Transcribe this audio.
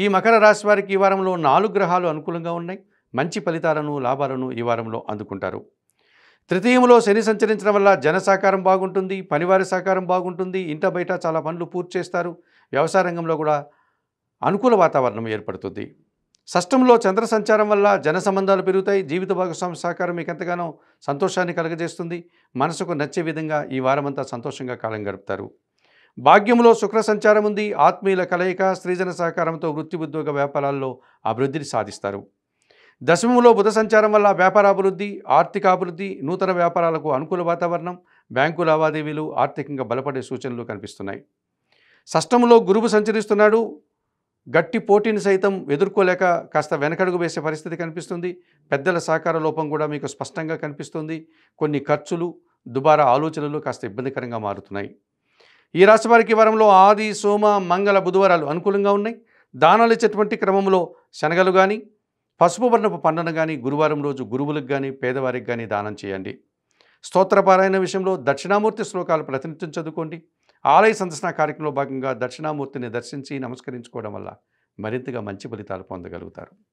ఈ మకర రాశి వారికి ఈ వారంలో 4 గ్రహాలు అనుకూలంగా ఉన్నాయి. మంచి ఫలితాలను, లాభాలను ఈ వారంలో అందుకుంటారు. తృతీయంలో శని సంచరించడం వల్ల జన సహకారం బాగుంటుంది, పనివారి సహకారం బాగుంటుంది, ఇంట బయట చాలా పనులు పూర్తి చేస్తారు. వ్యవసాయ రంగంలో కూడా అనుకూల వాతావరణం ఏర్పడుతుంది. షష్టంలో చంద్ర సంచారం వల్ల జన సంబంధాలు పెరుగుతాయి. జీవిత భాగస్వామి సహకారం మీకు ఎంతగానో సంతోషాన్ని కలుగజేస్తుంది. మనసుకు నచ్చే విధంగా ఈ వారమంతా సంతోషంగా కాలం గడుపుతారు. భాగ్యంలో శుక్ర సంచారం ఉంది. ఆత్మీయుల కలయిక, స్త్రీజన సహకారంతో వృత్తి ఉద్యోగ వ్యాపారాల్లో అభివృద్ధిని సాధిస్తారు. దశమంలో బుధ సంచారం వల్ల వ్యాపార అభివృద్ధి, ఆర్థిక అభివృద్ధి, నూతన వ్యాపారాలకు అనుకూల వాతావరణం, బ్యాంకు లావాదేవీలు ఆర్థికంగా బలపడే సూచనలు కనిపిస్తున్నాయి. షష్టంలో గురువు సంచరిస్తున్నాడు. గట్టి పోటీని సైతం ఎదుర్కోలేక కాస్త వెనకడుగు వేసే పరిస్థితి కనిపిస్తుంది. పెద్దల సహకార లోపం కూడా మీకు స్పష్టంగా కనిపిస్తుంది. కొన్ని ఖర్చులు, దుబారా ఆలోచనలు కాస్త ఇబ్బందికరంగా మారుతున్నాయి. ఈ రాశి వారికి వారంలో ఆది, సోమ, మంగళ, బుధవారాలు అనుకూలంగా ఉన్నాయి. దానాలు ఇచ్చేటువంటి క్రమంలో శనగలు కానీ, పసుపు వర్ణపు పండును కానీ గురువారం రోజు గురువులకు కానీ పేదవారికి కానీ దానం చేయండి. స్తోత్రపారాయణ విషయంలో దక్షిణామూర్తి శ్లోకాలు ప్రతినిత్యం చదువుకోండి. ఆలయ సందర్శన కార్యక్రమంలో భాగంగా దక్షిణామూర్తిని దర్శించి నమస్కరించుకోవడం వల్ల మరింతగా మంచి ఫలితాలు పొందగలుగుతారు.